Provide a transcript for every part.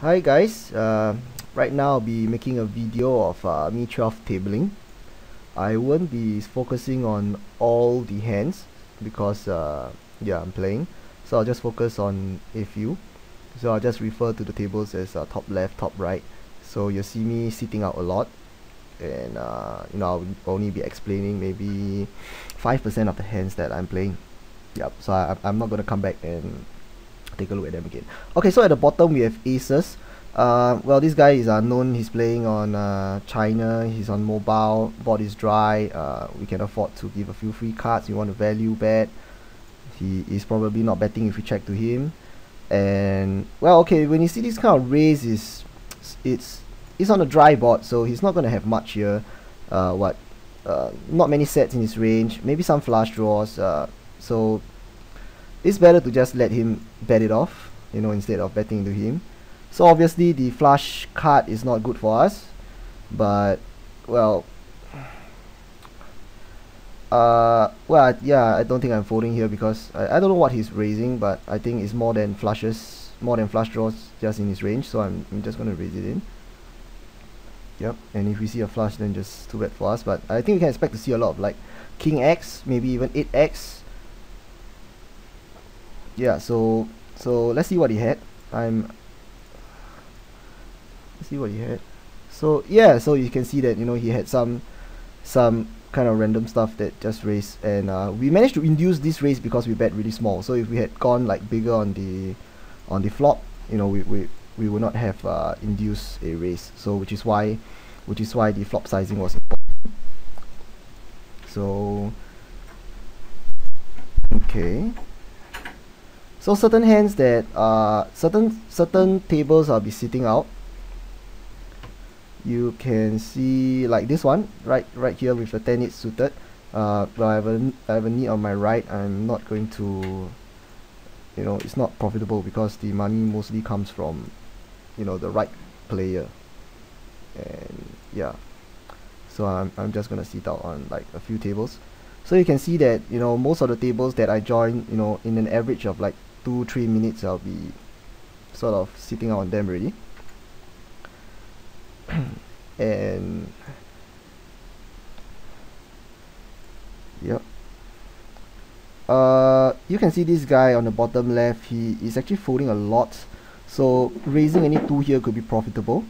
Hi guys, right now I'll be making a video of me 12 tabling. I won't be focusing on all the hands because yeah, I'm playing, so I'll just focus on a few. So I'll just refer to the tables as top left, top right, so you'll see me sitting out a lot, and I'll only be explaining maybe 5% of the hands that I'm playing. Yep, so I'm not gonna come back and take a look at them again. Okay, so at the bottom we have aces. Well, this guy is known. He's playing on China. He's on mobile. Board is dry. We can afford to give a few free cards. You want to value bet. He is probably not betting if we check to him. And well, okay, when you see this kind of raise, it's on a dry board, so he's not gonna have much here. Not many sets in his range. Maybe some flush draws. So it's better to just let him bet it off, instead of betting into him. So obviously the flush card is not good for us, but well, yeah, I don't think I'm folding here because I don't know what he's raising, but I think it's more than flushes, more than flush draws just in his range, so I'm just gonna raise it in. Yep, and if we see a flush, then just too bad for us, but I think we can expect to see a lot of like King X, maybe even 8X. Yeah, so let's see what he had. Let's see what he had. So yeah, so you can see that he had some kind of random stuff that just raised, and we managed to induce this raise because we bet really small. So if we had gone like bigger on the flop, we would not have induced a raise. So which is why the flop sizing was important. So okay. So certain hands that certain tables I'll be sitting out. You can see like this one right here with the 10-8 suited. Well, I have a knee on my right. I'm not going to, it's not profitable because the money mostly comes from the right player, and yeah, so I'm just gonna sit out on like a few tables. So you can see that most of the tables that I join, in an average of like 2-3 minutes, I'll be sort of sitting out on them already. And yep, you can see this guy on the bottom left. He is actually folding a lot, so raising any 2 here could be profitable.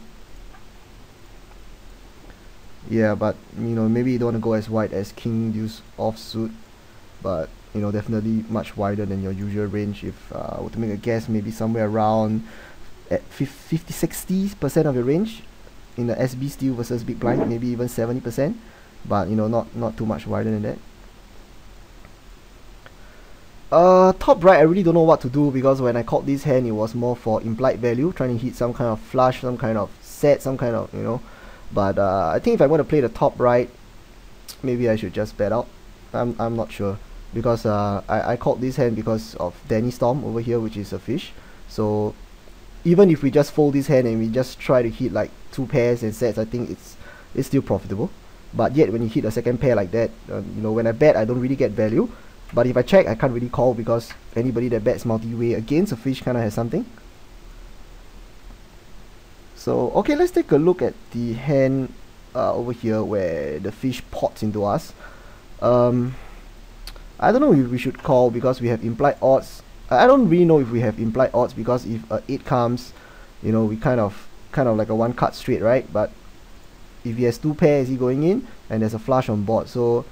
Yeah, but maybe you don't want to go as wide as King Deuce offsuit, but definitely much wider than your usual range. If I were to make a guess, maybe somewhere around at 50-60% of your range in the SB steel versus big blind, maybe even 70%, but not too much wider than that. Top right, I really don't know what to do because when I called this hand, it was more for implied value, trying to hit some kind of flush, some kind of set, some kind of but I think if I want to play the top right, maybe I should just bet out. I'm not sure because I called this hand because of Danny Storm over here, which is a fish. So even if we just fold this hand and we just try to hit like 2 pairs and sets, I think it's still profitable. But yet when you hit a second pair like that, when I bet, I don't really get value. But if I check, I can't really call because anybody that bets multi-way against a fish kind of has something. So okay, let's take a look at the hand over here where the fish pots into us. I don't know if we should call because we have implied odds. I don't really know if we have implied odds because if 8 comes, we kind of like a 1 card straight, right? But if he has 2 pairs, is he going in? And there's a flush on board. So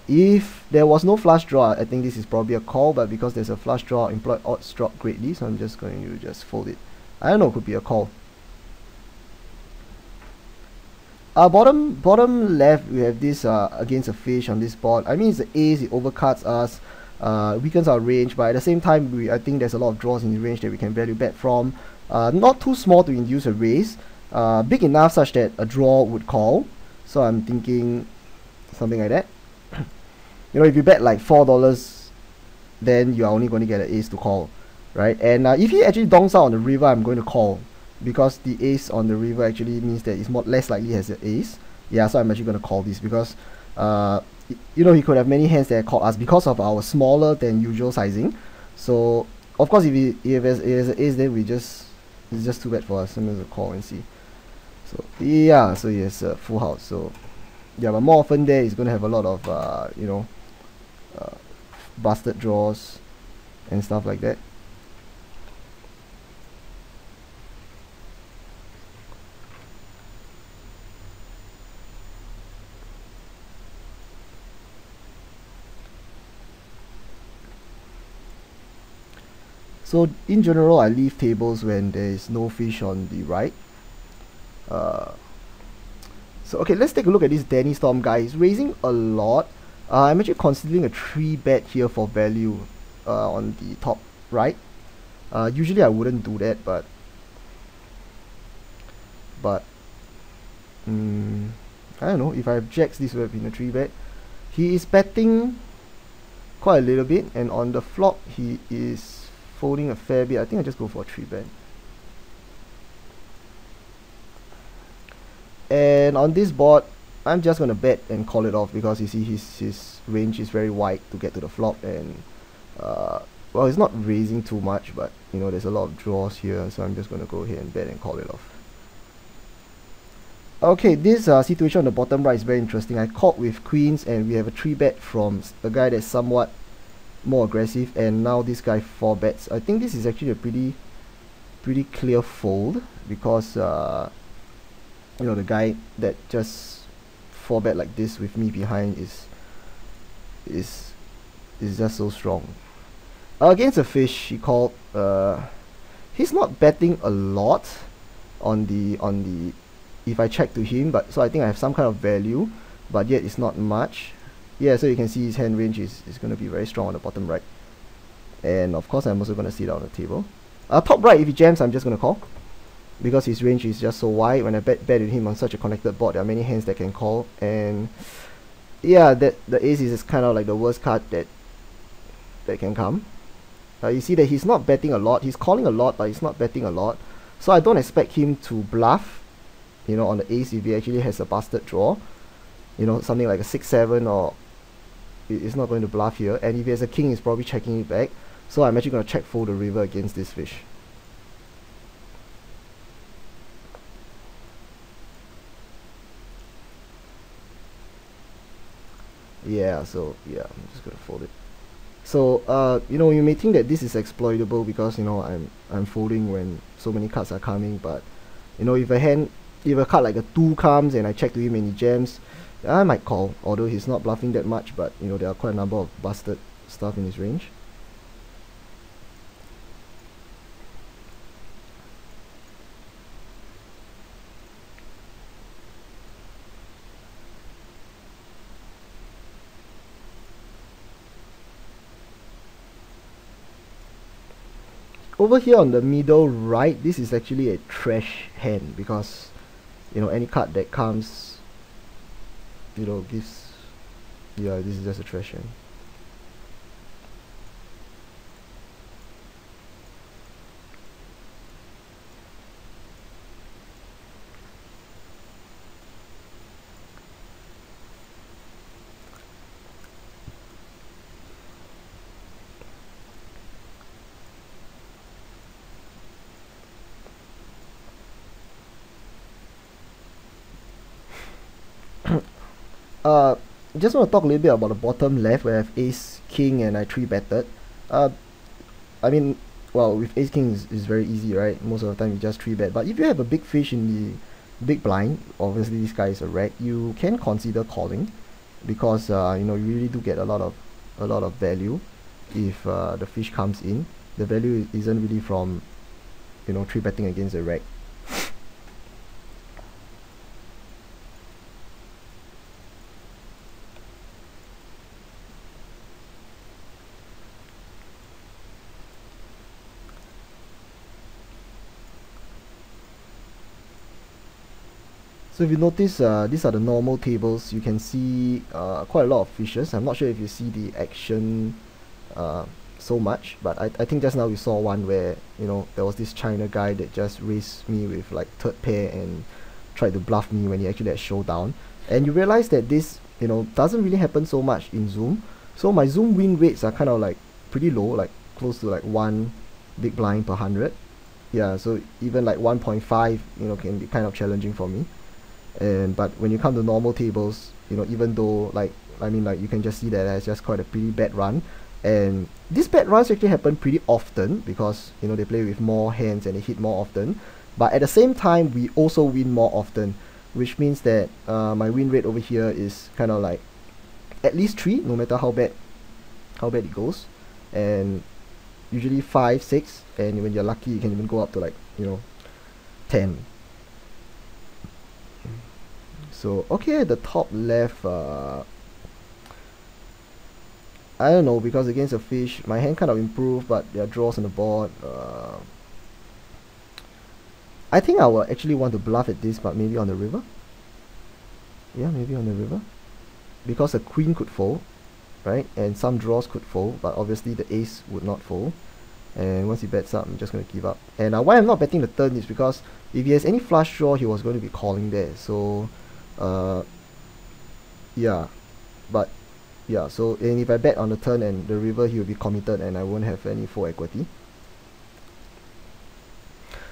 if there was no flush draw, I think this is probably a call. But because there's a flush draw, implied odds drop greatly. So I'm just going to just fold it. I don't know, could be a call. Bottom left, we have this against a fish on this board. I mean, it's the ace, it overcuts us, weakens our range, but at the same time, I think there's a lot of draws in the range that we can value bet from. Not too small to induce a raise, big enough such that a draw would call. So I'm thinking something like that. If you bet like $4, then you're only going to get an ace to call, right? And if he actually donks out on the river, I'm going to call, because the ace on the river actually means that it's less likely has an ace. Yeah, so I'm actually going to call this because he could have many hands that call us because of our smaller than usual sizing. So of course if he has an ace, then we just it's just too bad for us. I'm going to call and see. So yeah, so he has a full house. So yeah, but more often there, he's going to have a lot of you know, busted draws and stuff like that. So in general, I leave tables when there is no fish on the right. So okay, let's take a look at this Danny Storm guy. He's raising a lot. I'm actually considering a 3-bet here for value on the top right. Usually I wouldn't do that, but I don't know, if I have jacks, this would have been a 3-bet. He is betting quite a little bit, and on the flop he is folding a fair bit. I think I just go for a 3-bet. And on this board, I'm just gonna bet and call it off, because you see his range is very wide to get to the flop, and well, it's not raising too much, but you know, there's a lot of draws here, so I'm just gonna go ahead and bet and call it off. Okay, this situation on the bottom right is very interesting. I called with queens, and we have a 3-bet from a guy that's somewhat more aggressive, and now this guy 4-bets. I think this is actually a pretty clear fold, because you know, the guy that just 4-bet like this with me behind is just so strong. Against a fish, he called. He's not betting a lot on the if I check to him, but so I think I have some kind of value, but yet it's not much. Yeah, so you can see his hand range is going to be very strong on the bottom right. And of course, I'm also going to see it on the table. Top right, if he jams, I'm just going to call, because his range is just so wide. When I bet with him on such a connected board, there are many hands that can call. And yeah, that the ace is kind of like the worst card that can come. You see that he's not betting a lot. He's calling a lot, but he's not betting a lot. So I don't expect him to bluff, you know, on the ace if he actually has a busted draw. You know, something like a 6-7, or it's not going to bluff here. And if he has a king, he's probably checking it back. So I'm actually going to check fold the river against this fish. Yeah, so yeah, I'm just going to fold it. So you know, you may think that this is exploitable, because you know, I'm folding when so many cards are coming, but you know, if a card like a 2 comes and I check to him and he jams, I might call, although he's not bluffing that much, but you know, there are quite a number of busted stuff in his range. Over here on the middle right, this is actually a trash hand, because you know, any card that comes, you know, gives, yeah, this is just a trash hand. Just want to talk a little bit about the bottom left, where I have ace king and I 3-betted. I mean, well, with ace king is very easy, right? Most of the time you just 3-bet. But if you have a big fish in the big blind, obviously this guy is a rag, you can consider calling, because you know, you really do get a lot of value if the fish comes in. The value isn't really from, you know, 3-betting against a rag. So if you notice, these are the normal tables. You can see quite a lot of fishes. I'm not sure if you see the action so much, but I think just now we saw one where, you know, there was this China guy that just raised me with like 3rd pair and tried to bluff me when he actually had showdown. And you realize that this, you know, doesn't really happen so much in Zoom. So my Zoom win rates are kind of like pretty low, like close to like 1 big blind per 100. Yeah, so even like 1.5, you know, can be kind of challenging for me. And but when you come to normal tables, you know, even though like I mean like you can just see that it's just quite a pretty bad run. And these bad runs actually happen pretty often because you know they play with more hands and they hit more often. But at the same time, we also win more often, which means that my win rate over here is kind of like at least 3, no matter how bad it goes. And usually 5, 6, and when you're lucky, you can even go up to like, you know, 10. So okay, at the top left, I don't know, because against a fish, my hand kind of improved, but there are draws on the board. I think I will actually want to bluff at this, but maybe on the river. Yeah, maybe on the river, because a queen could fold, right? And some draws could fold, but obviously the ace would not fold. And once he bets up, I'm just going to give up. And why I'm not betting the turn is because if he has any flush draw, he was going to be calling there. So, yeah, but yeah. So and if I bet on the turn and the river, he will be committed, and I won't have any full equity.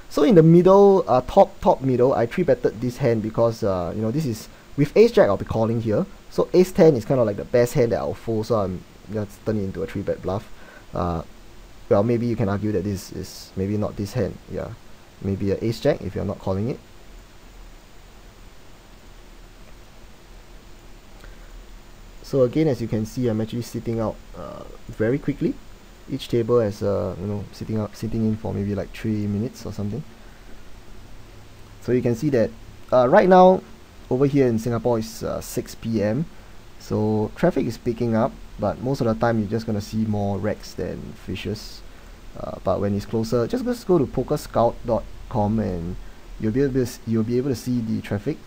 So in the middle, top middle, I 3-betted this hand because you know, this is with ace jack. I'll be calling here. So ace 10 is kind of like the best hand that I'll fold. So I'm just turning it into a 3-bet bluff. Well, maybe you can argue that this is maybe not this hand. Yeah, maybe a ace jack if you're not calling it. So again, as you can see, I'm actually sitting out very quickly. Each table has you know, sitting in for maybe like 3 minutes or something. So you can see that right now over here in Singapore is 6 p.m. So traffic is picking up, but most of the time you're just gonna see more wrecks than fishes. But when it's closer, just go to pokerscout.com and you'll be able to see the traffic.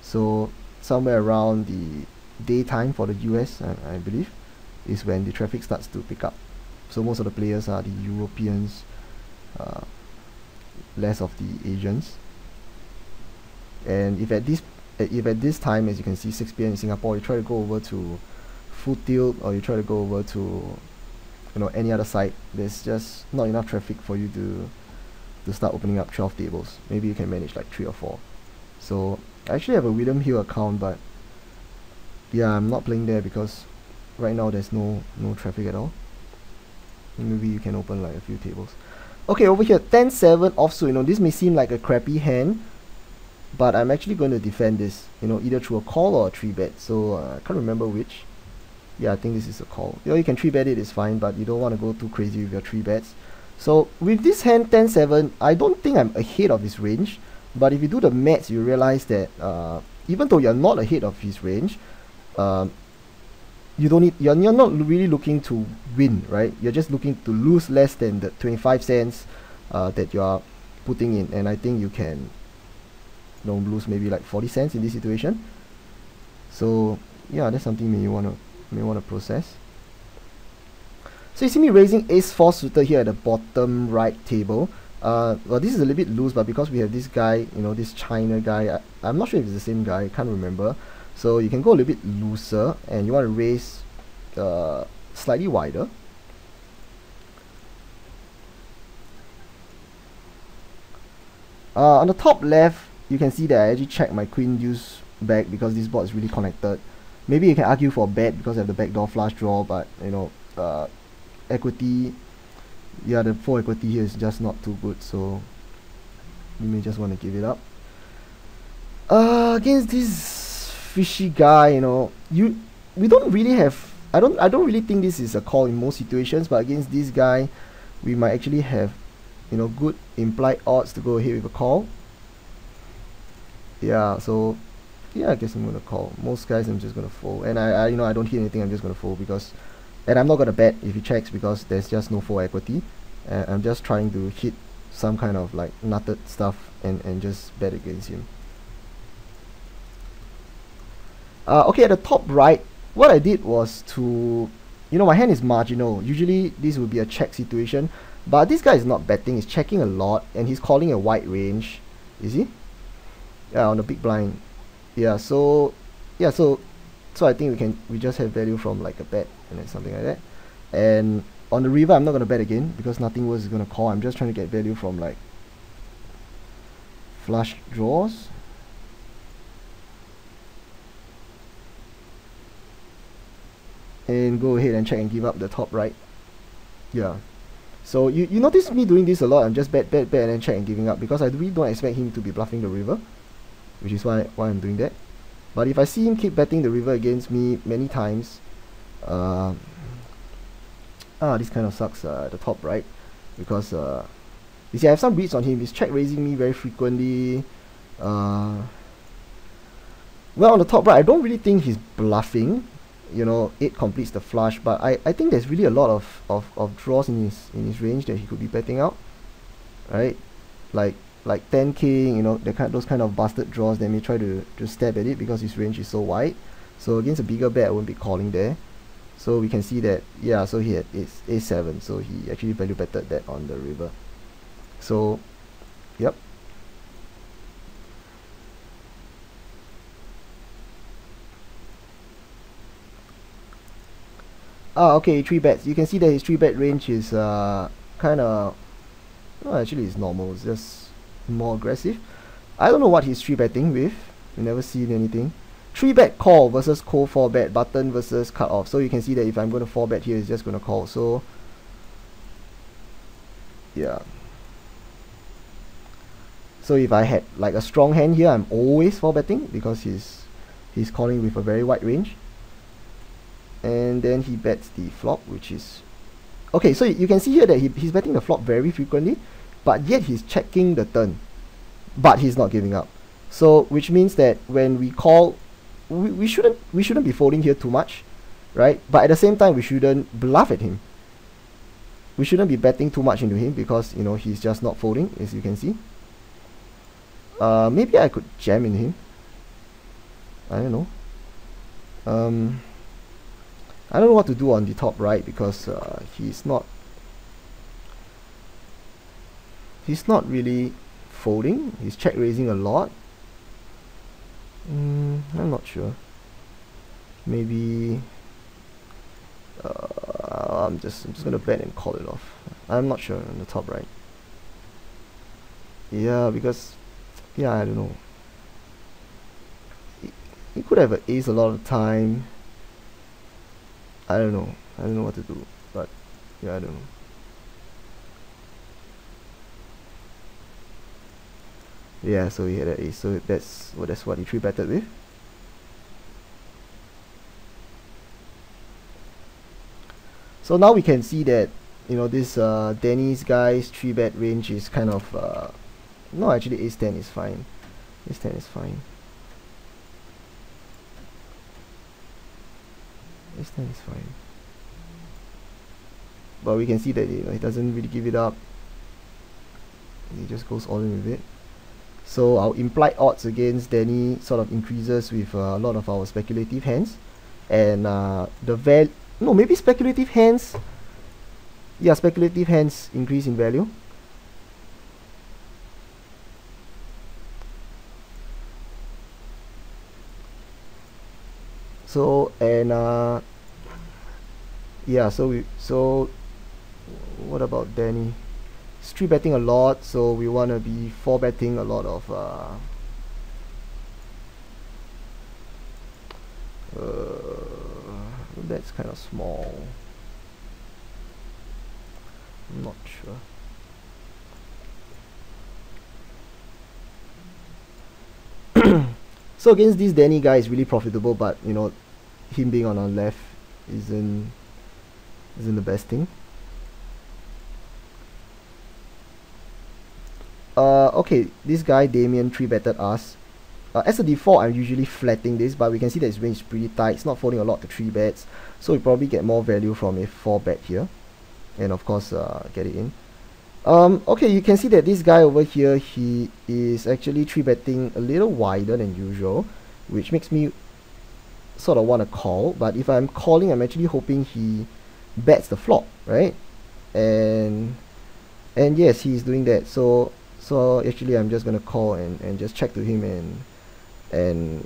So somewhere around the daytime for the US, I believe, is when the traffic starts to pick up. So most of the players are the Europeans, less of the Asians. And if at this time, as you can see, 6 p.m. in Singapore, you try to go over to Full Tilt, or you try to go over to, you know, any other site, there's just not enough traffic for you to start opening up 12 tables. Maybe you can manage like 3 or 4. So I actually have a William Hill account, but yeah, I'm not playing there because right now there's no traffic at all. Maybe you can open like a few tables. Okay, over here 10-7 offsuit. You know, this may seem like a crappy hand, but I'm actually going to defend this, you know, either through a call or a 3-bet. So I can't remember which. Yeah, I think this is a call. You know, you can 3-bet it, it's fine, but you don't want to go too crazy with your 3-bets. So with this hand 10-7, I don't think I'm ahead of his range, but if you do the maths, you realize that even though you're not ahead of his range, you're not really looking to win, right? You're just looking to lose less than the 25 cents that you are putting in, and I think you can, you know, lose maybe like 40 cents in this situation. So yeah, that's something you may want to process. So you see me raising ace 4 suited here at the bottom right table. Well, this is a little bit loose, but because we have this guy, you know, this China guy, I'm not sure if it's the same guy, I can't remember. So you can go a little bit looser, and you want to raise slightly wider. On the top left, you can see that I actually checked my queen deuce back because this board is really connected. Maybe you can argue for a bet because I have the backdoor flush draw, but you know, equity, yeah, the full equity here is just not too good, so you may just want to give it up. Against this fishy guy, you know, we don't really have, I don't really think this is a call in most situations, but against this guy we might actually have, you know, good implied odds to go ahead with a call. Yeah, so yeah, I guess I'm gonna call. Most guys I'm just gonna fold, and I you know, I don't hit anything, I'm just gonna fold because, and I'm not gonna bet if he checks because there's just no full equity. I'm just trying to hit some kind of like nutted stuff and just bet against him. Okay, at the top right, what I did was to, you know, my hand is marginal. Usually this would be a check situation, but this guy is not betting, he's checking a lot, and he's calling a wide range. Is he? Yeah, on the big blind. Yeah, so yeah, so I think we just have value from like a bet and then something like that. And on the river, I'm not gonna bet again because nothing worse is gonna call. I'm just trying to get value from like flush draws. And go ahead and check and give up the top right. Yeah. So you notice me doing this a lot. I'm just bet and then check and giving up because I really don't expect him to be bluffing the river, which is why I'm doing that. But if I see him keep betting the river against me many times, this kind of sucks at the top right, because you see I have some reads on him. He's check raising me very frequently. Well, on the top right, I don't really think he's bluffing. You know, 8 completes the flush, but I think there's really a lot of draws in his range that he could be betting out, right? Like 10 king, you know, those kind of busted draws. They may try to just stab at it because his range is so wide. So against a bigger bet, I won't be calling there. So we can see that, yeah, so he had a7, so he actually value betted that on the river. So, yep. Okay, 3 bets. You can see that his 3 bet range is kind of, well, actually it's normal. It's just more aggressive. I don't know what he's 3 betting with. We never seen anything. 3 bet call versus cold 4 bet, button versus cut off. So you can see that if I'm going to 4 bet here, it's just going to call. So yeah. So if I had like a strong hand here, I'm always 4 betting because he's calling with a very wide range. And then he bets the flop, which is okay. So you can see here that he's betting the flop very frequently, but yet he's checking the turn, but he's not giving up. So which means that when we call, we shouldn't be folding here too much, right? But at the same time, we shouldn't bluff at him. We shouldn't be betting too much into him because, you know, he's just not folding, as you can see. Maybe I could jam in him. I don't know. I don't know what to do on the top right because he's not really folding. He's check raising a lot. I'm not sure. Maybe I'm just gonna bet and call it off. I'm not sure on the top right. Yeah, because I don't know. He could have an ace a lot of the time. I don't know what to do, but yeah, I don't know. Yeah, so he had an ace, so that's what he 3 betted with. So now we can see that, you know, this Danny's guy's 3 bet range is kind of no, actually ace 10 is fine. Ace 10 is fine. Ace 10 is fine. But we can see that, you know, he doesn't really give it up. He just goes all in with it. So our implied odds against Danny sort of increases with a lot of our speculative hands, and maybe speculative hands. Yeah, speculative hands increase in value. So and yeah, so what about Danny? He's 3 betting a lot, so we want to be 4 betting a lot of that's kind of small. I'm not sure. So against this Danny guy is really profitable, but you know, him being on our left isn't the best thing. Okay, this guy Damien 3 betted us. As a default, I'm usually flatting this, but we can see that his range is pretty tight. It's not folding a lot to 3 bets, so we probably get more value from a 4 bet here, and of course get it in. Okay, you can see that this guy over here, he is actually 3 betting a little wider than usual, which makes me sort of want to call. But if I'm calling, I'm actually hoping he bets the flop, right? And yes, he's doing that. So actually I'm just gonna call and just check to him and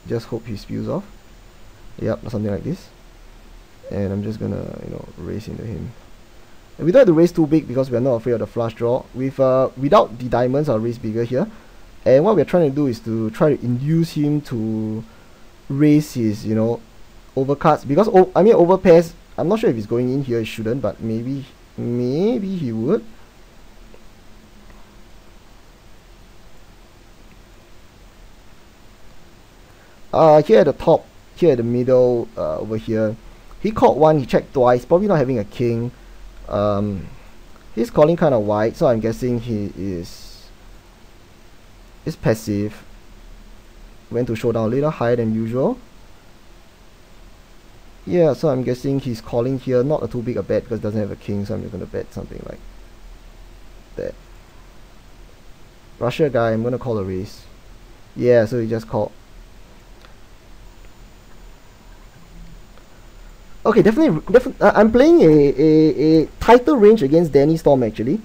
just hope he spews off. Yep, something like this. And I'm just gonna, you know, raise into him. And we don't have to raise too big because we're not afraid of the flush draw. With without the diamonds, I'll raise bigger here. And what we're trying to do is to try to induce him to raise his, you know, overcuts, because I mean overpairs. I'm not sure if he's going in here. He shouldn't, but maybe he would. Here at the top, here at the middle, over here, he called one, he checked twice, probably not having a king. He's calling kind of wide, so I'm guessing he is passive. Went to showdown a little higher than usual. Yeah, so I'm guessing he's calling here, not a too big a bet because it doesn't have a king, so I'm just going to bet something like that. Russia guy, I'm going to call a raise. Yeah, so he just called. Okay, definitely, I'm playing a tighter range against Danny Storm actually,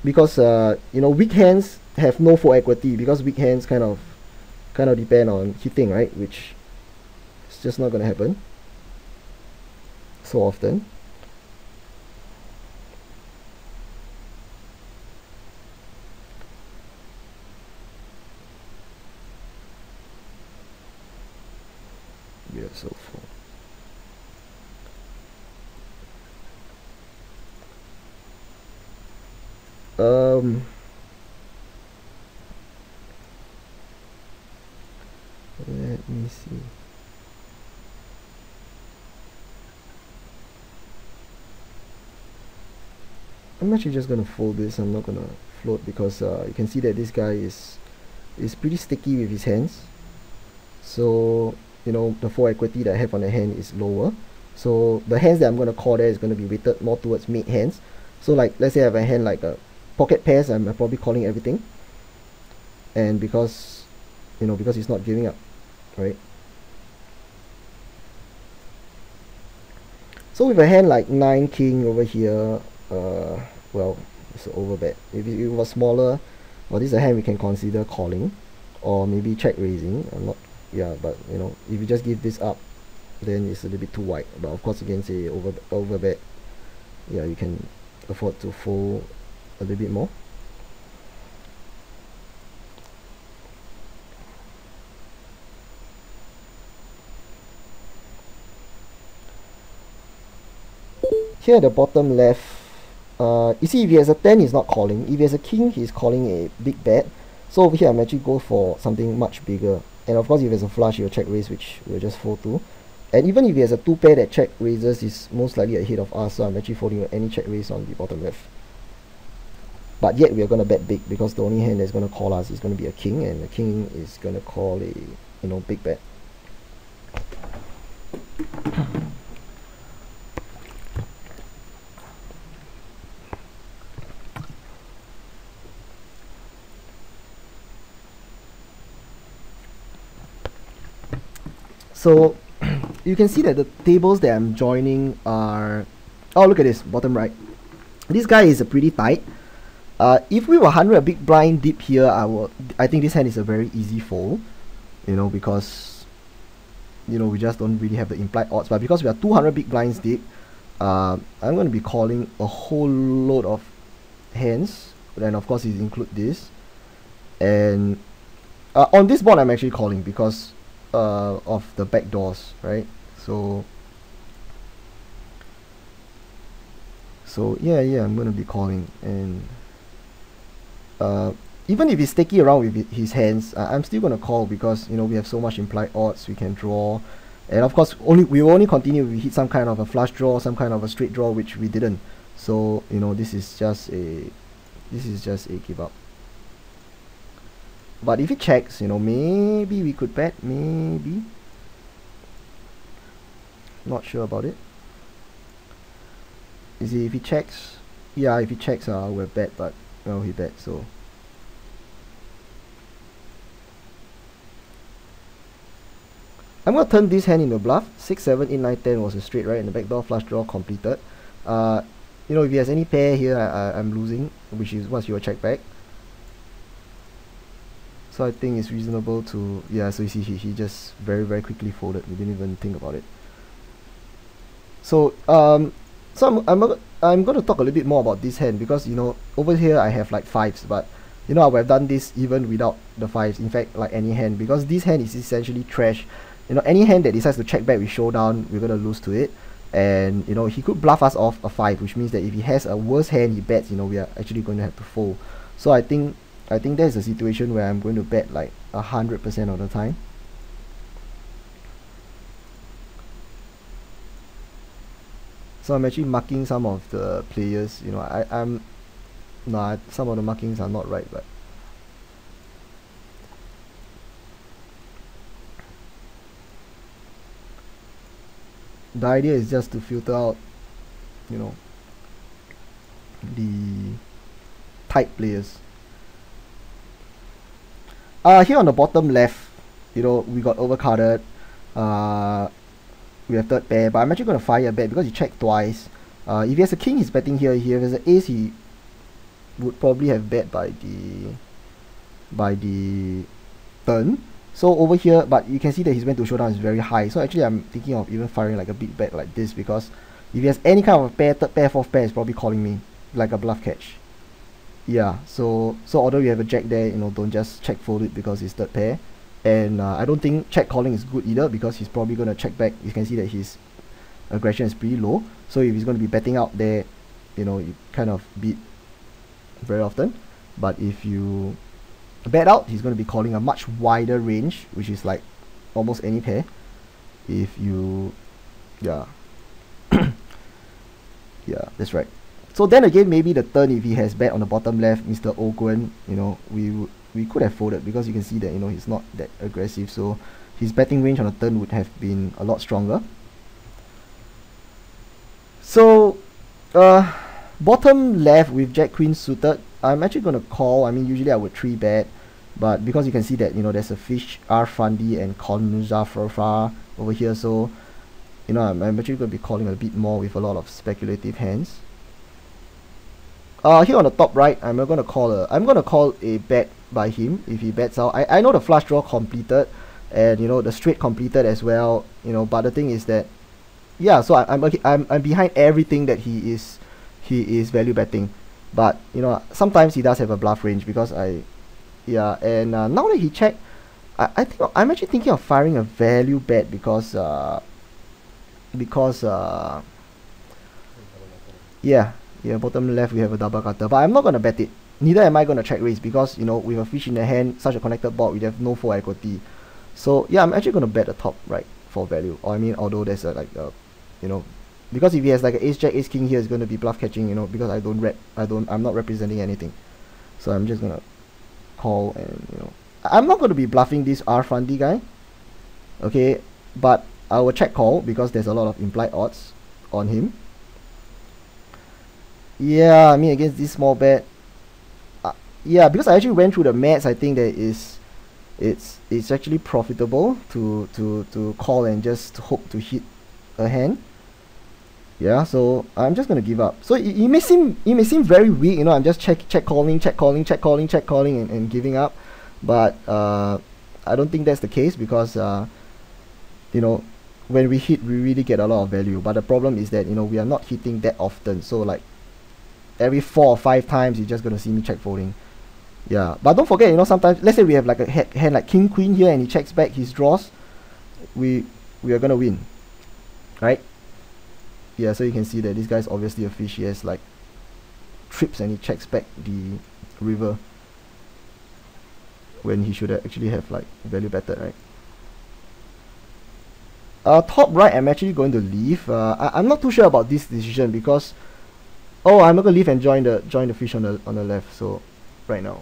because you know, weak hands have no full equity, because weak hands kind of depend on hitting, right, which is just not gonna happen so often. Yeah, so far. Let me see. I'm actually just gonna fold this. I'm not gonna float because you can see that this guy is pretty sticky with his hands. So you know, the full equity that I have on the hand is lower. So the hands that I'm gonna call there is gonna be weighted more towards mid hands. So like, let's say I have a hand like a pocket pairs, I'm probably calling everything. And because, you know, because he's not giving up, right? So with a hand like 9 king over here, well, it's an overbet. If it was smaller, well, this is a hand we can consider calling, or maybe check raising. I'm not, yeah, but you know, if you just give this up, then it's a little bit too wide. But of course, against a overbet, yeah, you can afford to fold a little bit more. Here at the bottom left, you see if he has a 10, he's not calling. If he has a king, he's calling a big bet. So over here, I'm actually go for something much bigger. And of course, if he has a flush, he'll check raise, which we'll just fold to. And even if he has a 2 pair that check raises, is most likely ahead of us. So I'm actually folding any check raise on the bottom left. But yet we're going to bet big, because the only hand that's going to call us is going to be a king, and the king is going to call a, you know, big bet. So you can see that the tables that I'm joining are, oh, look at this, bottom right. This guy is pretty tight. If we were 100 a big blind deep here, I think this hand is a very easy fold, you know, because, you know, we just don't really have the implied odds. But because we are 200 big blinds deep, I'm going to be calling a whole load of hands. Then of course, it include this. And on this board, I'm actually calling because of the back doors, right? So yeah, I'm gonna be calling. And even if he's sticky around with his hands, I'm still gonna call, because you know, we have so much implied odds. We can draw, and of course we will only continue if we hit some kind of a flush draw, some kind of a straight draw, which we didn't. So you know, this is just a give up. But if it checks, you know, maybe we could bet, maybe. Not sure about it. You see, if he checks, yeah, if he checks, we'll bet, but, well, he bet, so. I'm going to turn this hand into a bluff. 6, 7, 8, 9, 10 was a straight, right? And the backdoor flush draw completed. You know, if he has any pair here, I'm losing, which is once you check back. So I think it's reasonable to, yeah, so you see he just very, very quickly folded. We didn't even think about it. So I'm I'm going to talk a little bit more about this hand, because you know over here I have like 5s, but you know I would have done this even without the 5s, in fact like any hand, because this hand is essentially trash. You know, any hand that decides to check back with showdown, we're going to lose to it. And you know, he could bluff us off a 5, which means that if he has a worse hand he bets, you know, we are actually going to have to fold. So I think there's a situation where I'm going to bet like 100% of the time. So I'm actually marking some of the players, you know, some of the markings are not right, but the idea is just to filter out, you know, the tight players. Here on the bottom left, you know, we got overcarded. We have third pair, but I'm actually going to fire a bet because he checked twice. If he has a king, he's betting here. If he has an ace, he would probably have bet by the turn. So over here, but you can see that his went to showdown is very high. So actually I'm thinking of even firing like a big bet like this, because if he has any kind of a pair, third pair, fourth pair, he's probably calling me like a bluff catch. Yeah, so although you have a jack there, you know, don't just check fold it because it's third pair. And I don't think check calling is good either, because he's probably going to check back. You can see that his aggression is pretty low. So if he's going to be betting out there, you know, you kind of beat very often. But if you bet out, he's going to be calling a much wider range, which is like almost any pair. If you, yeah, yeah, that's right. So then again, maybe the turn, if he has bet on the bottom left, Mr. Ogwen, you know, we could have folded, because you can see that, you know, he's not that aggressive, so his betting range on the turn would have been a lot stronger. So bottom left with Jack Queen suited, I'm actually going to call. I mean, usually I would 3-bet, but because you can see that, you know, there's a fish R Fundy and Konzafarfa over here, so you know, I'm actually going to be calling a bit more with a lot of speculative hands. Here on the top right, I'm going to call a bet by him if he bets out. I know the flush draw completed, and you know the straight completed as well. You know, but the thing is that, yeah. So I'm behind everything that he is value betting, but you know sometimes he does have a bluff range, because yeah. And now that he checked, I think I'm actually thinking of firing a value bet, because yeah. Yeah, bottom left we have a double cutter, but I'm not going to bet it. Neither am I going to check raise, because you know, with a fish in the hand, such a connected board, we have no full equity. So yeah, I'm actually going to bet the top right for value. Or I mean, although there's a you know, because if he has like an ace jack, ace king here, is going to be bluff catching, you know, because I'm not representing anything. So I'm just going to call, and you know, I'm not going to be bluffing this R Fundy guy. Okay, but I will check call, because there's a lot of implied odds on him. Yeah, I mean, against this small bet, yeah, because I actually went through the maths, I think that it's actually profitable to call and just hope to hit a hand. Yeah, so I'm just gonna give up. So it may seem very weak, you know, I'm just check calling and giving up, but I don't think that's the case, because you know, when we hit, we really get a lot of value. But the problem is that, you know, we are not hitting that often, so like every 4 or 5 times you're just gonna see me check folding. Yeah, but don't forget, you know, sometimes, let's say we have like a hand like king queen here, and he checks back his draws, we are gonna win, right? Yeah, so you can see that this guy's obviously a fish. He has like trips, and he checks back the river when he should actually have like value betted, right? Top right, I'm actually going to leave. I'm not too sure about this decision, because I'm gonna leave and join the fish on the left. So right now,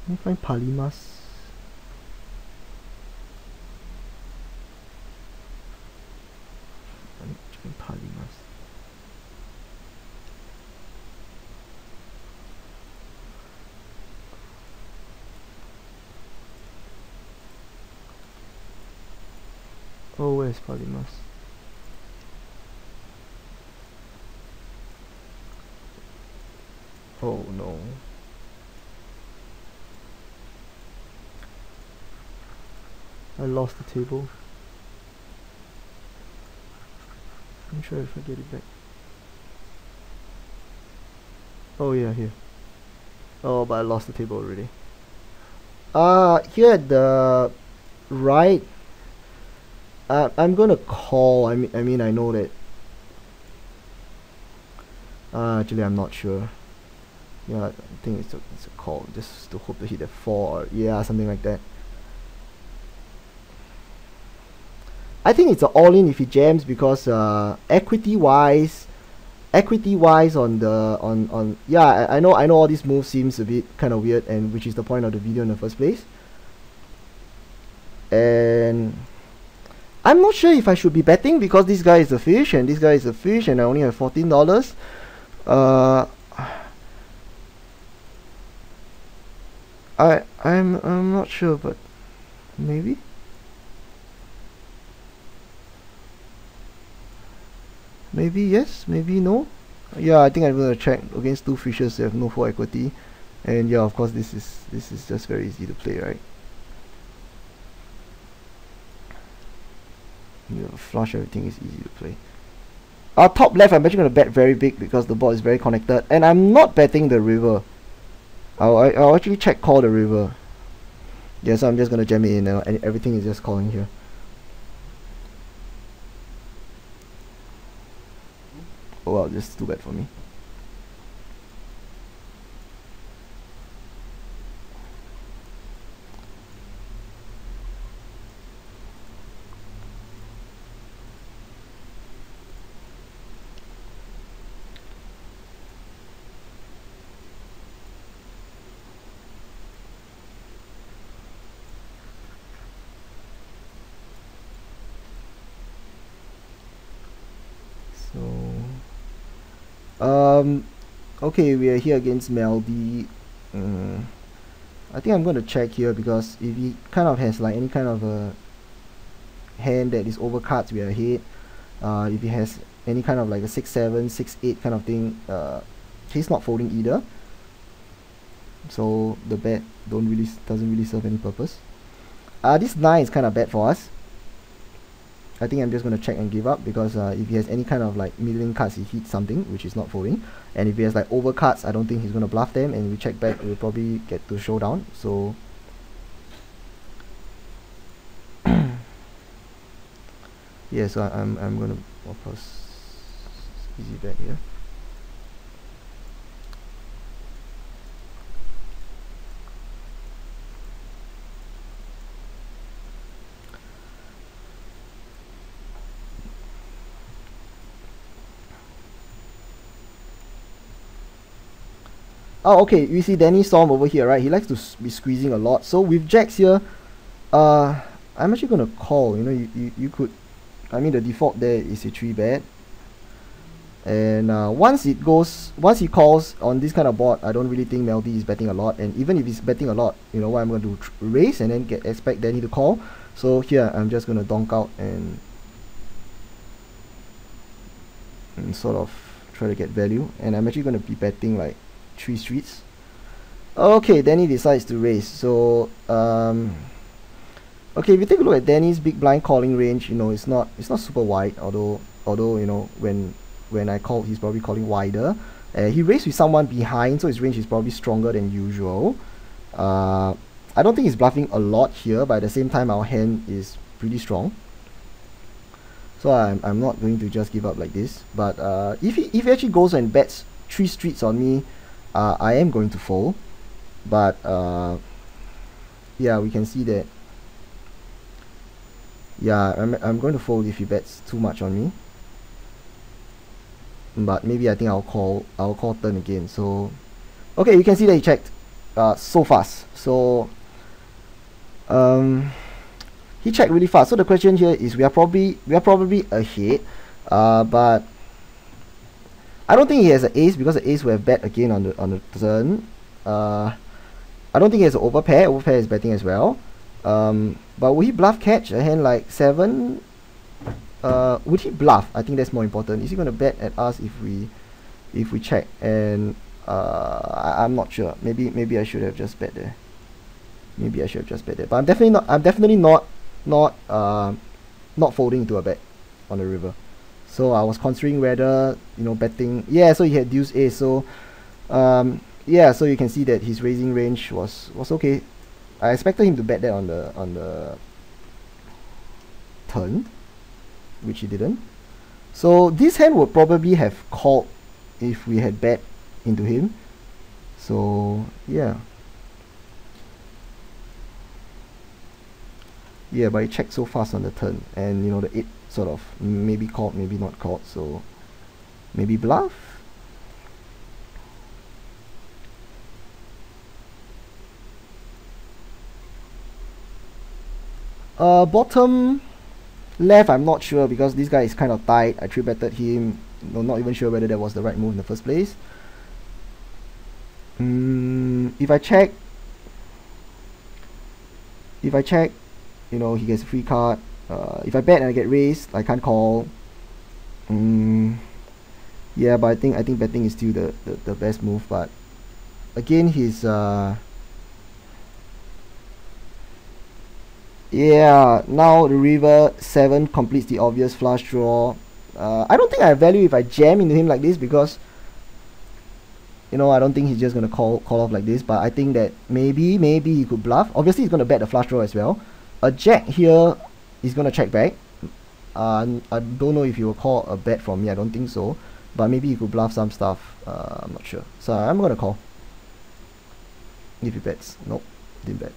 let me find Palimas. Join Palimas. Oh, where's Palimas? Oh no. I lost the table. I'm sure if I get it back. Oh yeah, here. Oh, but I lost the table already. Here at the right, I'm gonna call. I mean, I know that. Actually, I'm not sure. Yeah, I think it's a call, just to hope to hit a 4 or yeah, something like that. I think it's an all-in if he jams because equity wise on the on yeah, I know all these moves seems a bit kind of weird, and which is the point of the video in the first place. And I'm not sure if I should be betting because this guy is a fish and this guy is a fish and I only have $14. I'm not sure, but maybe. Maybe yes, maybe no. Yeah, I think I'm gonna check against two fishes that have no 4 equity, and yeah, of course this is just very easy to play, right? Yeah, flush, everything is easy to play. Top left, I'm actually gonna bet very big because the board is very connected, and I'm not betting the river. I'll actually check call the river. Yeah, so I'm just gonna jam it in now, and everything is just calling here. Oh well, just too bad for me. Okay, we are here against Meldy. I think I'm going to check here because if he kind of has like any kind of a hand that is over cards, we are ahead. If he has any kind of like a 6-7, 6-8 kind of thing, he's not folding either. So the bet doesn't really serve any purpose. This 9 is kind of bad for us. I think I'm just going to check and give up because if he has any kind of like middling cards, he hits something which is not folding, and if he has like over cards, I don't think he's going to bluff them, and we check back, we'll probably get to showdown. So yeah, so I'm going to of course easy bet here. Oh, okay, we see Danny Storm over here, right? He likes to be squeezing a lot. So with jacks here, I'm actually gonna call. You know, you could, I mean, the default there is a 3-bet, and once he calls on this kind of board, I don't really think Meldy is betting a lot. And even if he's betting a lot, you know what I'm going to do? Raise and then expect Danny to call. So here I'm just gonna donk out and sort of try to get value. And I'm actually gonna be betting like 3 streets. Okay, Danny decides to raise. So okay, if you take a look at Danny's big blind calling range, you know, it's not super wide, although you know, when I call, he's probably calling wider. He raised with someone behind, so his range is probably stronger than usual. I don't think he's bluffing a lot here, but at the same time our hand is pretty strong. So I'm not going to just give up like this. But if he actually goes and bets 3 streets on me, I am going to fold. But yeah, we can see that. Yeah, I'm going to fold if he bets too much on me. But maybe I think I'll call turn again. So okay, you can see that he checked so fast. So he checked really fast. So the question here is, we are probably ahead, but I don't think he has an ace because the ace will have bet again on the turn. I don't think he has an overpair. Overpair is betting as well. But would he bluff catch a hand like 7? Would he bluff? I think that's more important. Is he going to bet at us if we check? And I'm not sure. Maybe I should have just bet there. Maybe I should have just bet there. But I'm definitely not folding into a bet on the river. So I was considering whether, you know, betting. Yeah, so he had deuce ace. So yeah, so you can see that his raising range was okay. I expected him to bet that on the turn, which he didn't. So this hand would probably have called if we had bet into him. So yeah. Yeah, but he checked so fast on the turn, and you know the 8 sort of maybe called, maybe not called, so maybe bluff. Bottom left, I'm not sure because this guy is kind of tight. I 3-betted him. No, not even sure whether that was the right move in the first place. If I check, you know, he gets a free card. If I bet and I get raised, I can't call. Yeah, but I think betting is still the best move. But again, his yeah, now the river 7 completes the obvious flush draw. I don't think I have value if I jam into him like this, because you know, I don't think he's just gonna call off like this. But I think that maybe he could bluff. Obviously he's gonna bet the flush draw as well. A jack here is gonna check back. I don't know if he will call a bet from me. I don't think so, but maybe he could bluff some stuff. I'm not sure, so I'm gonna call if he bets. Nope, didn't bet.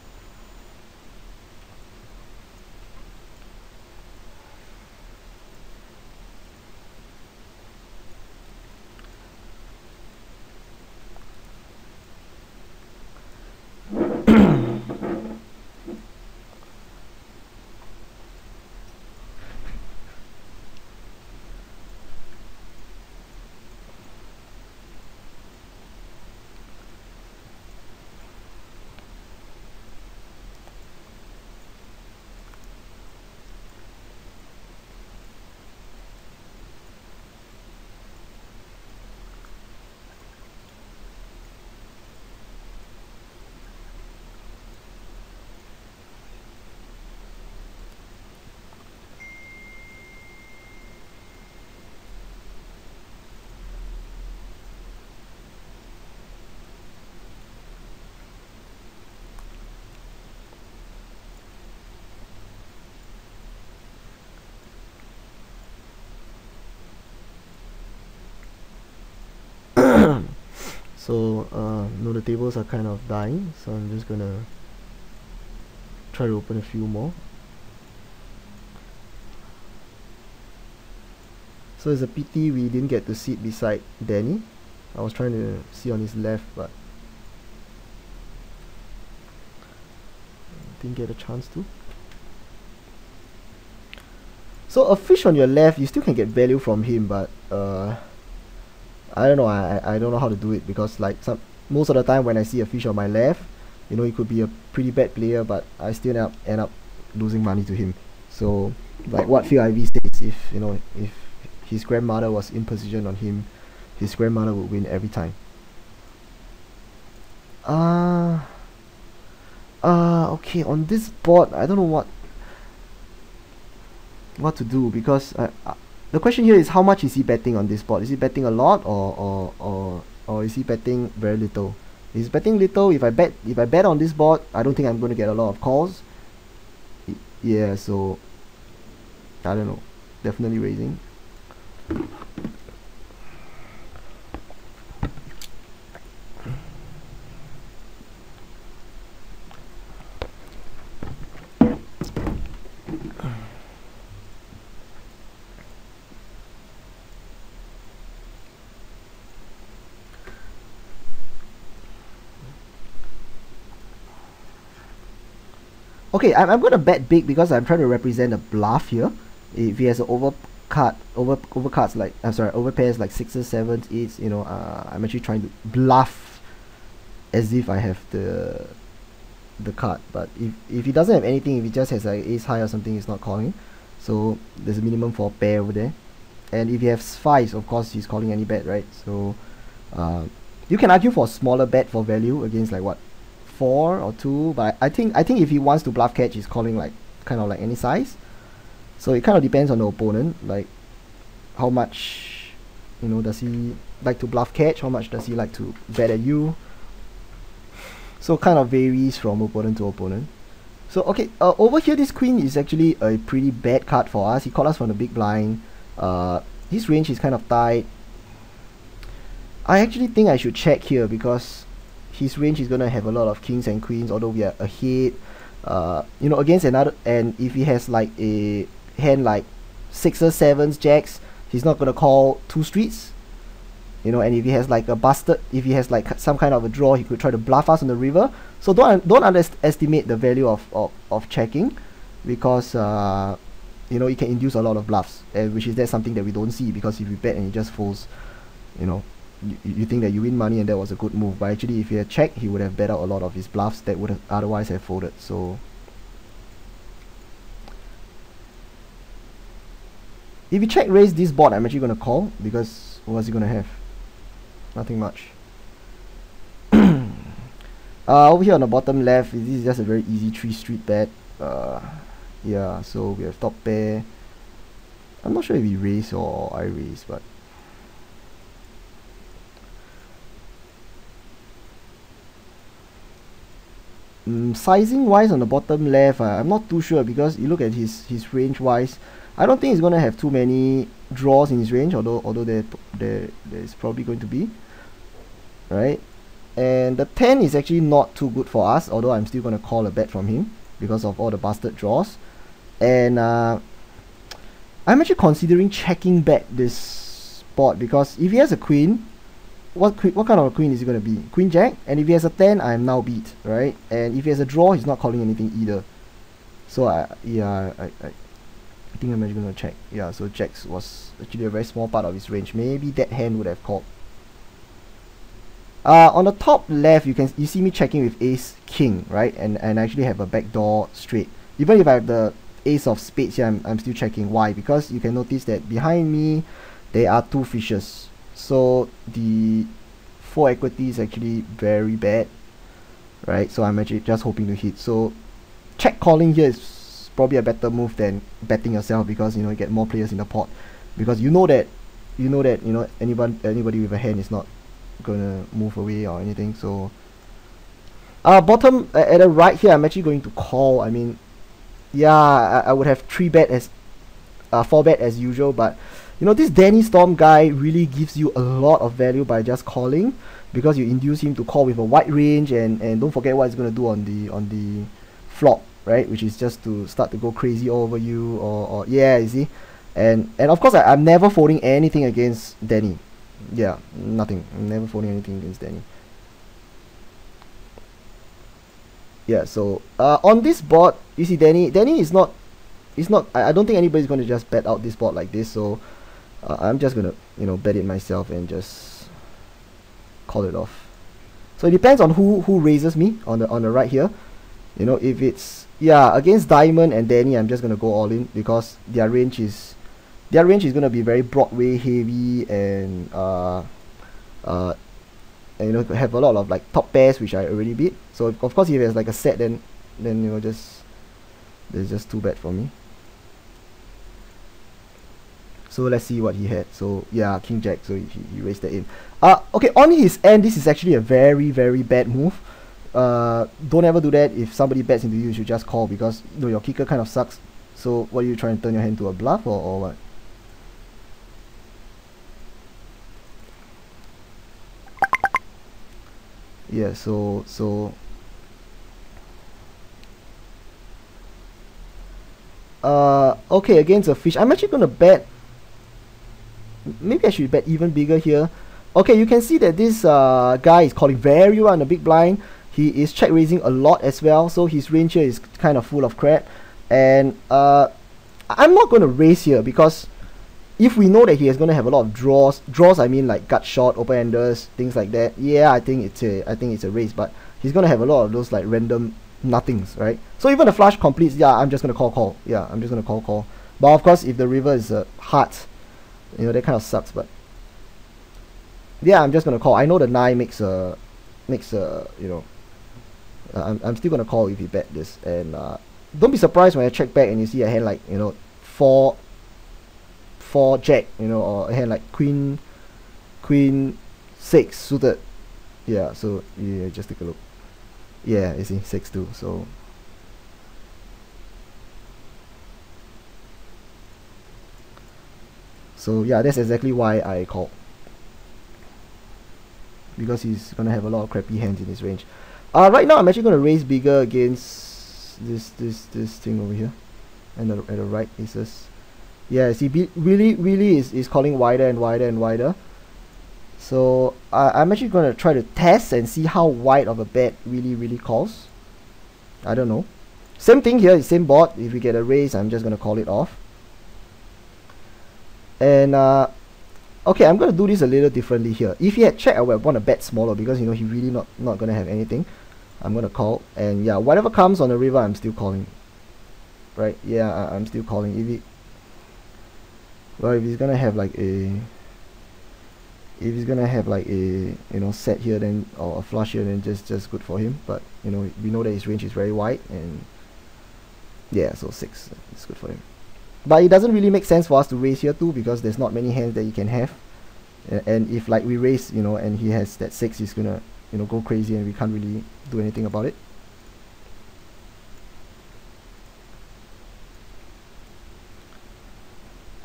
So no, the tables are kind of dying, so I'm just gonna try to open a few more. So it's a pity we didn't get to sit beside Danny. I was trying to see on his left, but didn't get a chance to. So a fish on your left, you still can get value from him, but I don't know. I don't know how to do it, because like most of the time when I see a fish on my left, you know, he could be a pretty bad player, but I still end up losing money to him. So like what Phil Ivey says, if you know, if his grandmother was in position on him, his grandmother would win every time. Okay, on this board I don't know what to do, because the question here is how much is he betting on this board? Is he betting a lot, or is he betting very little? If he's betting little, if I bet on this board, I don't think I'm going to get a lot of calls. Yeah, so I don't know. Definitely raising. Okay, I'm gonna bet big because I'm trying to represent a bluff here. If he has an overcards like overpairs like 6s, 7s, 8s, you know, I'm actually trying to bluff as if I have the card. But if he doesn't have anything, if he just has like ace high or something, he's not calling. So there's a minimum for a pair over there. And if he has 5s, of course he's calling any bet, right? So you can argue for a smaller bet for value against like what, 4 or 2, but I think if he wants to bluff catch, he's calling like kind of like any size. So it kind of depends on the opponent. Like how much, you know, does he like to bluff catch, how much does he like to bet at you. So kind of varies from opponent to opponent. So okay, over here this queen is actually a pretty bad card for us. He called us from the big blind. His range is kind of tight. I actually think I should check here because his range is gonna have a lot of kings and queens, although we are ahead. You know, against another, and if he has like a hand like sixes, sevens, jacks, he's not gonna call two streets. You know, and if he has like a busted, if he has like some kind of a draw, he could try to bluff us on the river. So don't underestimate the value of checking, because you know, it can induce a lot of bluffs, and which is that's something that we don't see, because if you bet and he just folds, you know, you think that you win money and that was a good move, but actually if he had checked, he would have bet out a lot of his bluffs that would have otherwise have folded. So if he check raise this board, I'm actually gonna call, because what's he gonna have? Nothing much. Over here on the bottom left, this is just a very easy 3-street bet. Yeah, so we have top pair. I'm not sure if he raise or I raise, but sizing wise on the bottom left, I'm not too sure, because you look at his range wise, I don't think he's gonna have too many draws in his range, although there's probably going to be, right? And the 10 is actually not too good for us, although I'm still gonna call a bet from him because of all the busted draws. And I'm actually considering checking back this board, because if he has a queen, what kind of a queen is he gonna be? Queen jack, and if he has a 10, I'm now beat, right? And if he has a draw, he's not calling anything either. So I think I'm actually gonna check. Yeah, so jacks was actually a very small part of his range. Maybe that hand would have called. On the top left, you see me checking with ace king, right? And I actually have a backdoor straight. Even if I have the ace of spades here, I'm still checking. Why? Because you can notice that behind me there are two fishes, so the 4 equity is actually very bad, right? So I'm actually just hoping to hit. So check calling here is probably a better move than betting yourself, because you know, you get more players in the pot, because you know that anybody with a hand is not gonna move away or anything. So bottom at the right here, I'm actually going to call. I mean, yeah, I would have 3 bet as 4 bet as usual, but you know, this Danny Storm guy really gives you a lot of value by just calling, because you induce him to call with a wide range, and don't forget what he's gonna do on the flop, right? Which is just to start to go crazy all over you, or yeah, you see. And of course I'm never folding anything against Danny. Yeah, nothing. I'm never folding anything against Danny. Yeah, so on this board, you see Danny is not, I don't think anybody's going to just bet out this board like this. So I'm just gonna, you know, bet it myself and just call it off. So it depends on who raises me on the right here. You know, if it's, yeah, against Diamond and Danny, I'm just gonna go all in, because their range is gonna be very Broadway heavy, and you know, have a lot of like top pairs which I already beat. So of course if there's like a set, then you know, there's just too bad for me. So let's see what he had. So yeah, King Jack, so he raised that in. Okay, on his end, this is actually a very, very bad move. Don't ever do that. If somebody bets into you, you should just call, because you know, your kicker kind of sucks. So what are you trying to turn your hand to a bluff, or what? Yeah, so okay, against a fish, I'm actually gonna bet, maybe I should bet even bigger here. Okay, you can see that this guy is calling very well on the big blind. He is check raising a lot as well, so his range here is kind of full of crap. And I'm not going to raise here, because if we know that he is going to have a lot of draws, I mean like gut shot, open-enders, things like that, yeah, I think it's a raise. But he's going to have a lot of those like random nothings, right? So even the flush completes, yeah, I'm just going to call. Yeah, I'm just going to call. But of course, if the river is a heart, you know, that kind of sucks. But yeah, I'm just going to call. I know the 9 makes a you know, I'm still going to call if he bet this. And don't be surprised when I check back and you see a hand like, you know, 4 4 jack, you know, or a hand like queen 6 suited. Yeah, so yeah, just take a look. Yeah, you see 6-2. So yeah, that's exactly why I call, because he's gonna have a lot of crappy hands in his range. Right now I'm actually gonna raise bigger against this thing over here, and at the right aces. Yeah, see, really is calling wider and wider and wider. So I'm actually gonna try to test and see how wide of a bet really calls. I don't know. Same thing here, same board. If we get a raise, I'm just gonna call it off. And okay, I'm gonna do this a little differently here. If he had checked, I would want to bet smaller, because you know he really not gonna have anything. I'm gonna call, and yeah, whatever comes on the river, I'm still calling. Right? Yeah, I'm still calling. If he's gonna have like a, you know, set here, then, or a flush here, then just good for him. But you know, we know that his range is very wide, and yeah, so 6 is good for him. But it doesn't really make sense for us to raise here too, because there's not many hands that you can have. And if like we raise, you know, and he has that 6, he's gonna, you know, go crazy, and we can't really do anything about it.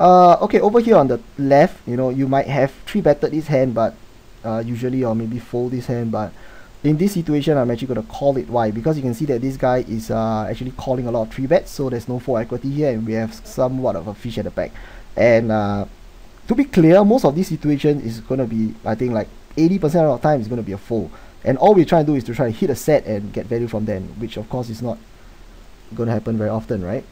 Okay, over here on the left, you know, you might have 3-betted this hand, but usually, or maybe fold this hand. But in this situation, I'm actually going to call it. Why? Because you can see that this guy is actually calling a lot of 3-bets, so there's no 4 equity here, and we have somewhat of a fish at the back. And to be clear, most of this situation is going to be, I think, like 80% of the time is going to be a fold. And all we're trying to do is to try to hit a set and get value from them, which of course is not going to happen very often, right?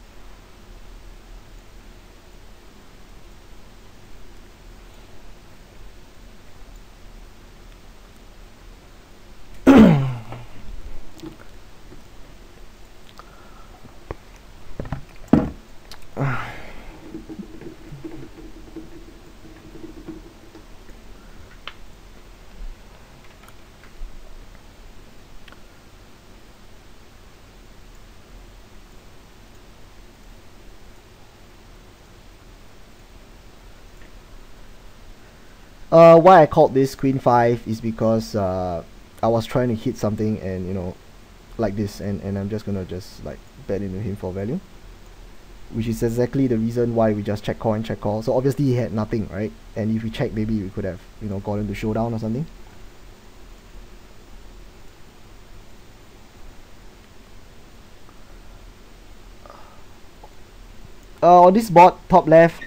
Why I called this queen 5 is because I was trying to hit something, and you know, like this, and I'm just gonna like bet into him for value, which is exactly the reason why we just check call and check call. So obviously he had nothing, right? And if we check, maybe we could have, you know, gone into showdown or something. On this board, top left,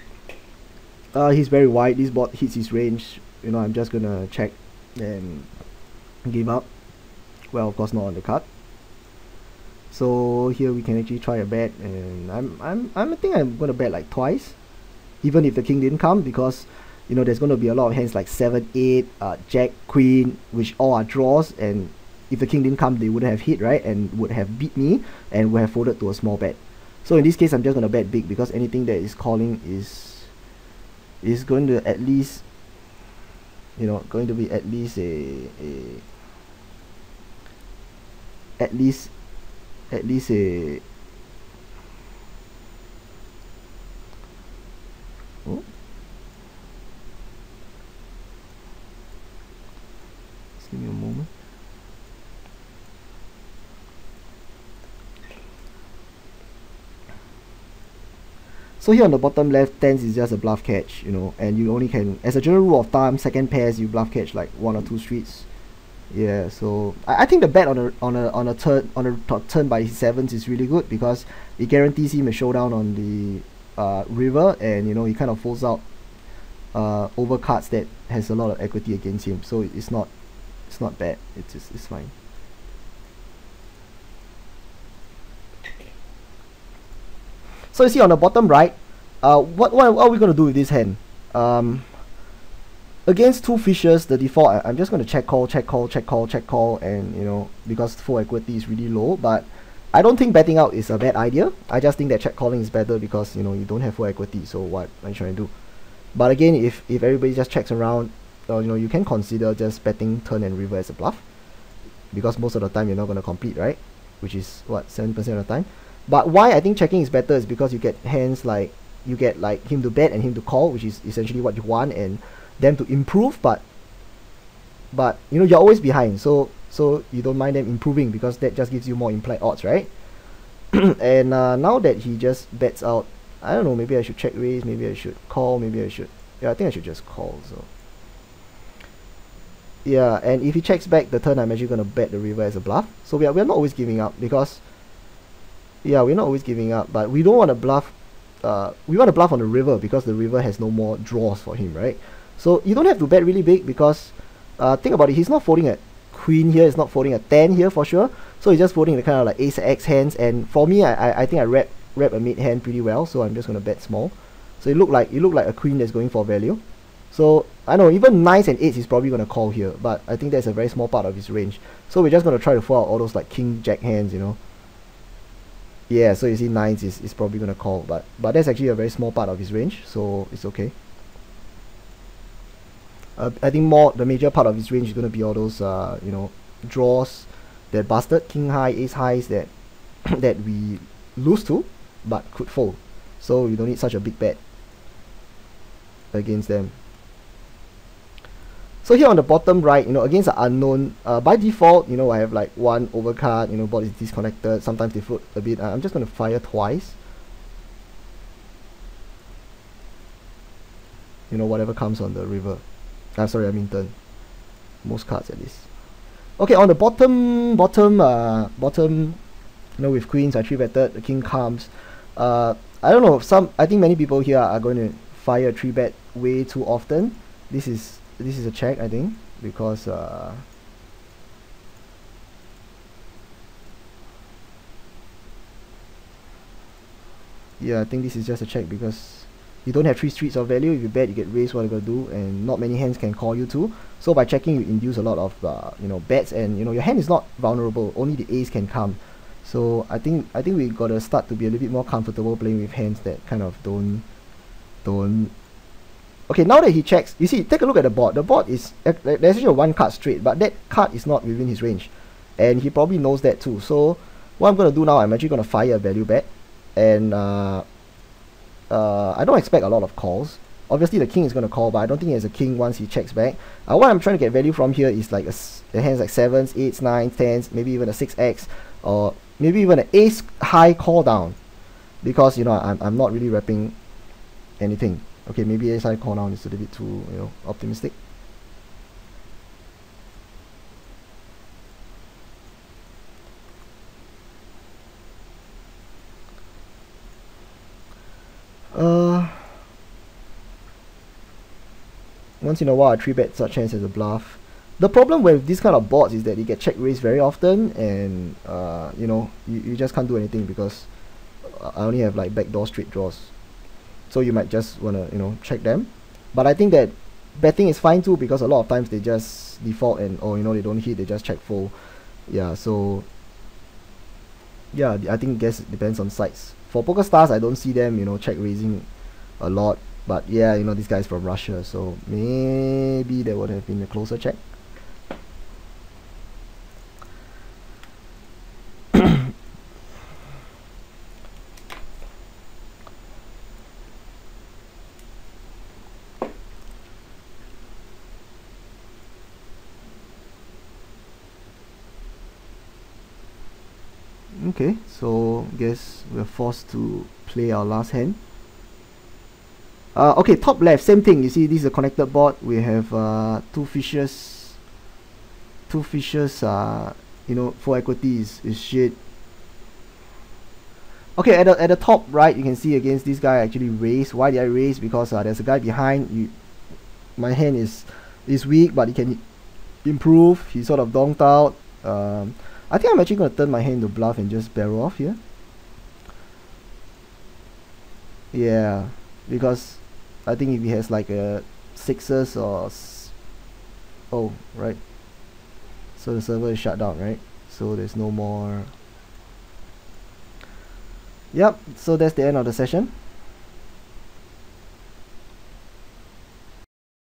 he's very wide. This board hits his range. You know, I'm just gonna check and give up. Well, of course not on the card. So here we can actually try a bet, and I think I'm gonna bet like twice, even if the king didn't come, because you know there's gonna be a lot of hands like 7, 8, Jack, Queen, which all are draws, and if the king didn't come, they wouldn't have hit, right, and would have beat me and would have folded to a small bet. So in this case, I'm just gonna bet big, because anything that is calling is going to at least, you know, going to be at least at least a oh, just give me a moment. So here on the bottom left, tens is just a bluff catch, you know, and you only can, as a general rule of thumb, second pairs you bluff catch like 1 or 2 streets. Yeah, so I think the bet on a turn by his 7s is really good, because it guarantees him a showdown on the river, and you know he kind of folds out over cards that has a lot of equity against him. So it's not bad. It's fine. So you see on the bottom right, what are we going to do with this hand? Against 2 fishes, the default, I'm just going to check call, and you know, because full equity is really low. But I don't think betting out is a bad idea. I just think that check calling is better, because you know you don't have full equity. So what are you trying to do? But again, if everybody just checks around, you know, you can consider just betting turn and river as a bluff, because most of the time you're not going to complete, right? Which is what, 70% of the time. But why I think checking is better is because you get hands like you get like him to bet and him to call, which is essentially what you want, and them to improve, but you know, you're always behind, so you don't mind them improving because that just gives you more implied odds, right? And now that he just bets out, I don't know, maybe I should check raise, maybe I should call, maybe I should, yeah, I think I should just call. So yeah, and if he checks back the turn, I'm actually gonna bet the river as a bluff. So we're not always giving up, because yeah, we're not always giving up, but we don't want to bluff. We want to bluff on the river because the river has no more draws for him, right? So you don't have to bet really big, because think about it, he's not folding a queen here, he's not folding a 10 here for sure, so he's just folding the kind of like ace x hands. And for me, I think I rep a mid hand pretty well, so I'm just gonna bet small. So it looked like a queen that's going for value. So I know even 9s and 8s he's probably gonna call here, but I think that's a very small part of his range. So we're just gonna try to fold out all those like king jack hands, you know. Yeah, so you see 9s is probably gonna call, but that's actually a very small part of his range, so it's okay. I think the major part of his range is gonna be all those you know, draws that busted, king high, ace highs that that we lose to but could fold. So you don't need such a big bet against them. So here on the bottom right, you know, against the unknown, by default, you know, I have like one overcard, you know, board is disconnected, sometimes they float a bit. I'm just going to fire twice. You know, whatever comes on the river. Sorry, I mean turn. Most cards at least. Okay, on the bottom, you know, with queens, I 3-betted, the king comes. I don't know, I think many people here are going to fire a 3-bet way too often. This is a check, I think, because yeah, I think this is just a check because you don't have 3 streets of value. If you bet, you get raised, what are you gonna do? And not many hands can call you too. So by checking, you induce a lot of you know, bets, and you know, your hand is not vulnerable. Only the ace can come. So I think we gotta start to be a little bit more comfortable playing with hands that kind of don't. Okay, now that he checks, you see, take a look at the board. The board is, there's actually a 1 card straight, but that card is not within his range. And he probably knows that too. So what I'm going to do now, I'm actually going to fire a value bet. And I don't expect a lot of calls. Obviously the king is going to call, but I don't think he has a king once he checks back. What I'm trying to get value from here is like the hands like 7s, 8s, 9s, 10s, maybe even a 6x, or maybe even an ace high call down. Because, you know, I'm not really repping anything. Okay, maybe ace high call down is a little bit too, you know, optimistic. Once in a while I 3-bet such hands as a bluff. The problem with this kind of boards is that you get check raised very often, and you know, you just can't do anything because I only have like backdoor straight draws. So you might just wanna, you know, check them. But I think that betting is fine too, because a lot of times they just default and, oh, you know, they don't hit, they just check fold. Yeah, so yeah, I think guess it depends on sites. For PokerStars, I don't see them, you know, check raising a lot. But yeah, you know, this guy's from Russia, so maybe there would have been a closer check. Okay, so guess we're forced to play our last hand. Okay, top left, same thing. You see, this is a connected board. We have two fishes. You know, for equity is shit. Okay, at the top right, you can see against this guy I actually raise. Why did I raise? Because there's a guy behind. My hand is weak, but he can improve. He sort of donked out. I think I'm actually gonna turn my hand into bluff and just barrel off here. Yeah, because I think if he has like a 6s or oh, right, so the server is shut down, right? So there's no more. Yep, so that's the end of the session.